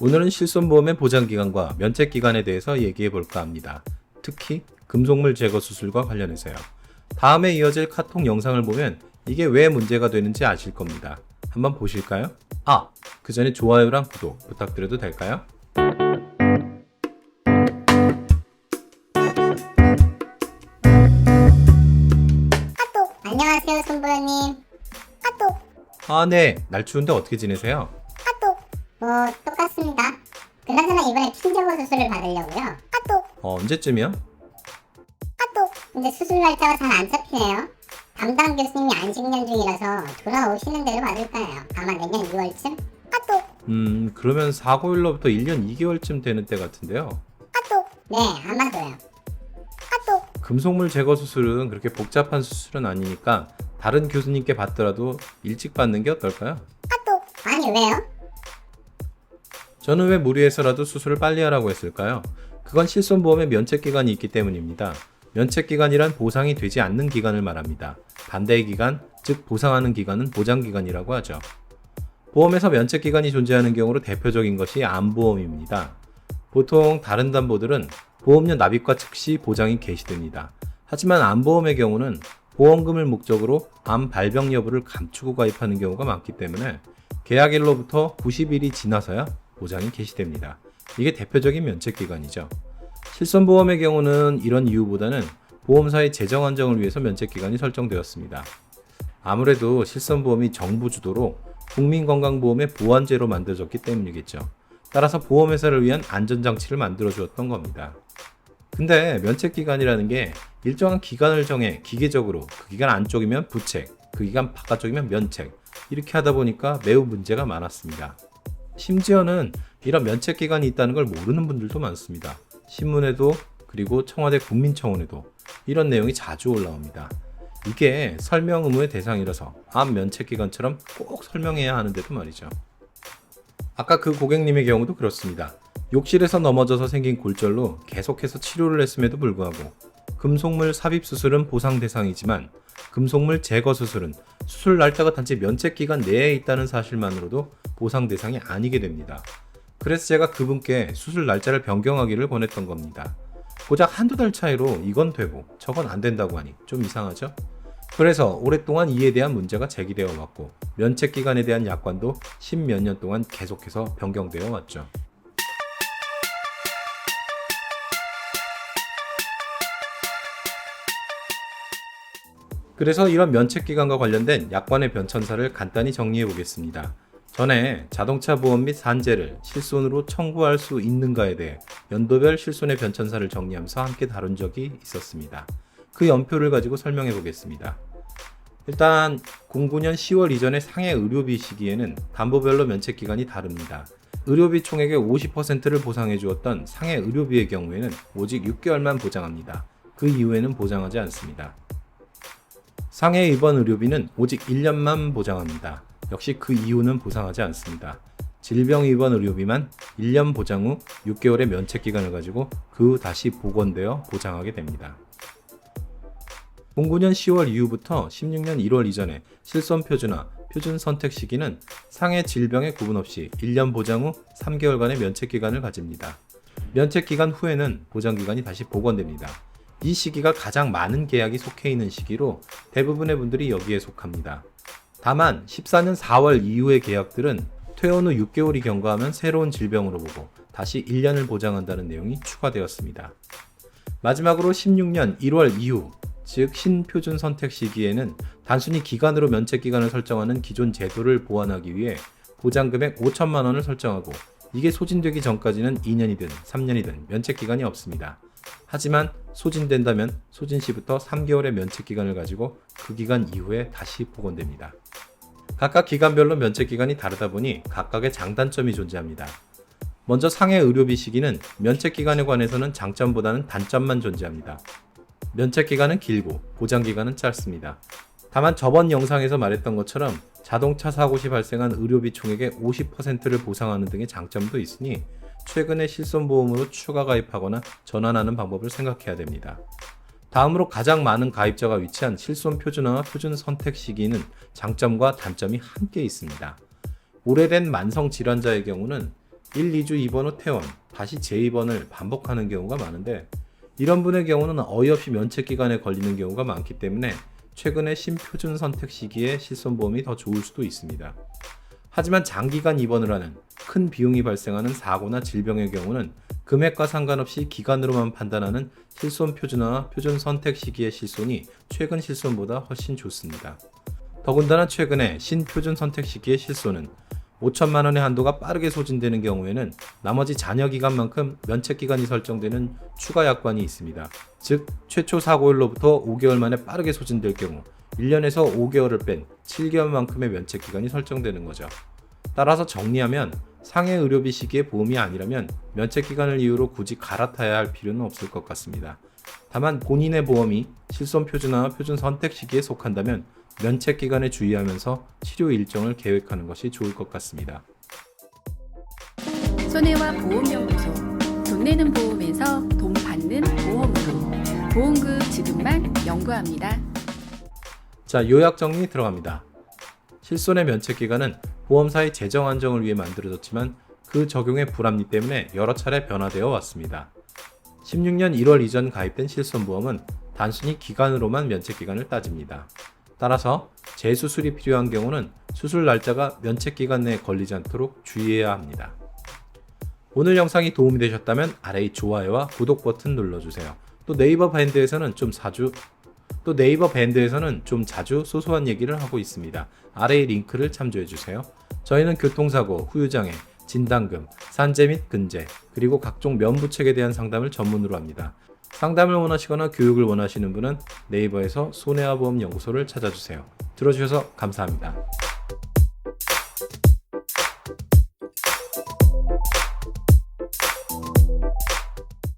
오늘은 실손보험의 보장기간과 면책기간에 대해서 얘기해 볼까 합니다. 특히 금속물 제거 수술과 관련해서요. 다음에 이어질 카톡 영상을 보면 이게 왜 문제가 되는지 아실 겁니다. 한번 보실까요? 그 전에 좋아요랑 구독 부탁드려도 될까요? 안녕하세요, 손보현님. 네. 날 추운데 어떻게 지내세요? 똑같습니다. 그나저나 이번에 핀 제거 수술을 받으려고요. 언제쯤이요? 근데 수술 날짜가 잘 안 잡히네요. 담당 교수님이 안식년 중이라서 돌아오시는 대로 받을까요? 아마 내년 6월쯤? 그러면 사고일로부터 1년 2개월쯤 되는 때 같은데요. 네, 아마도요. 금속물 제거 수술은 그렇게 복잡한 수술은 아니니까 다른 교수님께 받더라도 일찍 받는 게 어떨까요? 아니, 왜요? 저는 왜 무리해서라도 수술을 빨리 하라고 했을까요? 그건 실손보험의 면책기간이 있기 때문입니다. 면책기간이란 보상이 되지 않는 기간을 말합니다. 반대의 기간, 즉 보상하는 기간은 보장기간이라고 하죠. 보험에서 면책기간이 존재하는 경우로 대표적인 것이 암보험입니다. 보통 다른 담보들은 보험료 납입과 즉시 보장이 개시됩니다. 하지만 암보험의 경우는 보험금을 목적으로 암 발병 여부를 감추고 가입하는 경우가 많기 때문에 계약일로부터 90일이 지나서야 보장이 개시됩니다. 이게 대표적인 면책기간이죠. 실손보험의 경우는 이런 이유보다는 보험사의 재정 안정을 위해서 면책기간이 설정되었습니다. 아무래도 실손보험이 정부 주도로 국민건강보험의 보완제로 만들어졌기 때문이겠죠. 따라서 보험회사를 위한 안전장치를 만들어 주었던 겁니다. 근데 면책기간이라는 게 일정한 기간을 정해 기계적으로 그 기간 안쪽이면 부책, 그 기간 바깥쪽이면 면책 이렇게 하다 보니까 매우 문제가 많았습니다. 심지어는 이런 면책기간이 있다는 걸 모르는 분들도 많습니다. 신문에도 그리고 청와대 국민청원에도 이런 내용이 자주 올라옵니다. 이게 설명 의무의 대상이라서 암 면책기간처럼 꼭 설명해야 하는데도 말이죠. 아까 그 고객님의 경우도 그렇습니다. 욕실에서 넘어져서 생긴 골절로 계속해서 치료를 했음에도 불구하고 금속물 삽입 수술은 보상 대상이지만 금속물 제거 수술은 수술 날짜가 단지 면책기간 내에 있다는 사실만으로도 보상 대상이 아니게 됩니다. 그래서 제가 그분께 수술 날짜를 변경하기를 권했던 겁니다. 고작 한두 달 차이로 이건 되고 저건 안 된다고 하니 좀 이상하죠? 그래서 오랫동안 이에 대한 문제가 제기되어 왔고 면책기간에 대한 약관도 10몇 년 동안 계속해서 변경되어 왔죠. 그래서 이런 면책기간과 관련된 약관의 변천사를 간단히 정리해 보겠습니다. 전에 자동차 보험 및 산재를 실손으로 청구할 수 있는가에 대해 연도별 실손의 변천사를 정리하면서 함께 다룬 적이 있었습니다. 그 연표를 가지고 설명해 보겠습니다. 일단 09년 10월 이전의 상해 의료비 시기에는 담보별로 면책기간이 다릅니다. 의료비 총액의 50%를 보상해 주었던 상해 의료비의 경우에는 오직 6개월만 보장합니다. 그 이후에는 보장하지 않습니다. 상해 입원 의료비는 오직 1년만 보장합니다. 역시 그 이후는 보상하지 않습니다. 질병 입원 의료비만 1년 보장 후 6개월의 면책기간을 가지고 그 후 다시 복원되어 보장하게 됩니다. 09년 10월 이후부터 16년 1월 이전에 실손 표준화, 표준 선택 시기는 상해 질병에 구분 없이 1년 보장 후 3개월간의 면책기간을 가집니다. 면책기간 후에는 보장기간이 다시 복원됩니다. 이 시기가 가장 많은 계약이 속해 있는 시기로 대부분의 분들이 여기에 속합니다. 다만 14년 4월 이후의 계약들은 퇴원 후 6개월이 경과하면 새로운 질병으로 보고 다시 1년을 보장한다는 내용이 추가되었습니다. 마지막으로 16년 1월 이후, 즉 신표준 선택 시기에는 단순히 기간으로 면책기간을 설정하는 기존 제도를 보완하기 위해 보장금액 5천만 원을 설정하고 이게 소진되기 전까지는 2년이든 3년이든 면책기간이 없습니다. 하지만 소진된다면 소진 시부터 3개월의 면책기간을 가지고 그 기간 이후에 다시 복원됩니다. 각각 기간별로 면책기간이 다르다 보니 각각의 장단점이 존재합니다. 먼저 상해 의료비 시기는 면책기간에 관해서는 장점보다는 단점만 존재합니다. 면책기간은 길고 보장기간은 짧습니다. 다만 저번 영상에서 말했던 것처럼 자동차 사고 시 발생한 의료비 총액의 50%를 보상하는 등의 장점도 있으니 최근에 실손보험으로 추가 가입하거나 전환하는 방법을 생각해야 됩니다. 다음으로 가장 많은 가입자가 위치한 실손 표준화와 표준 선택 시기는 장점과 단점이 함께 있습니다. 오래된 만성 질환자의 경우는 1, 2주 입원 후 퇴원, 다시 재입원을 반복하는 경우가 많은데 이런 분의 경우는 어이없이 면책기간에 걸리는 경우가 많기 때문에 최근에 신표준 선택 시기에 실손보험이 더 좋을 수도 있습니다. 하지만 장기간 입원을 하는 큰 비용이 발생하는 사고나 질병의 경우는 금액과 상관없이 기간으로만 판단하는 실손 표준화와 표준 선택 시기의 실손이 최근 실손보다 훨씬 좋습니다. 더군다나 최근에 신표준 선택 시기의 실손은 5천만 원의 한도가 빠르게 소진되는 경우에는 나머지 잔여 기간만큼 면책 기간이 설정되는 추가 약관이 있습니다. 즉, 최초 사고일로부터 5개월 만에 빠르게 소진될 경우 1년에서 5개월을 뺀 7개월만큼의 면책 기간이 설정되는 거죠. 따라서 정리하면 상해 의료비 시기의 보험이 아니라면 면책 기간을 이유로 굳이 갈아타야 할 필요는 없을 것 같습니다. 다만 본인의 보험이 실손 표준화와 표준 선택 시기에 속한다면 면책 기간에 주의하면서 치료 일정을 계획하는 것이 좋을 것 같습니다. 손해와 보험연구소. 돈 내는 보험에서 돈 받는 보험으로 보험금 지급만 연구합니다. 자, 요약 정리 들어갑니다. 실손의 면책 기간은 보험사의 재정 안정을 위해 만들어졌지만 그 적용의 불합리 때문에 여러 차례 변화되어 왔습니다. 16년 1월 이전 가입된 실손보험은 단순히 기간으로만 면책 기간을 따집니다. 따라서 재수술이 필요한 경우는 수술 날짜가 면책 기간 내에 걸리지 않도록 주의해야 합니다. 오늘 영상이 도움이 되셨다면 아래 좋아요와 구독 버튼 눌러주세요. 또 네이버 밴드에서는 좀 자주 소소한 얘기를 하고 있습니다. 아래의 링크를 참조해주세요. 저희는 교통사고, 후유장애, 진단금, 산재 및 근재, 그리고 각종 면부책에 대한 상담을 전문으로 합니다. 상담을 원하시거나 교육을 원하시는 분은 네이버에서 손해와 보험 연구소를 찾아주세요. 들어주셔서 감사합니다.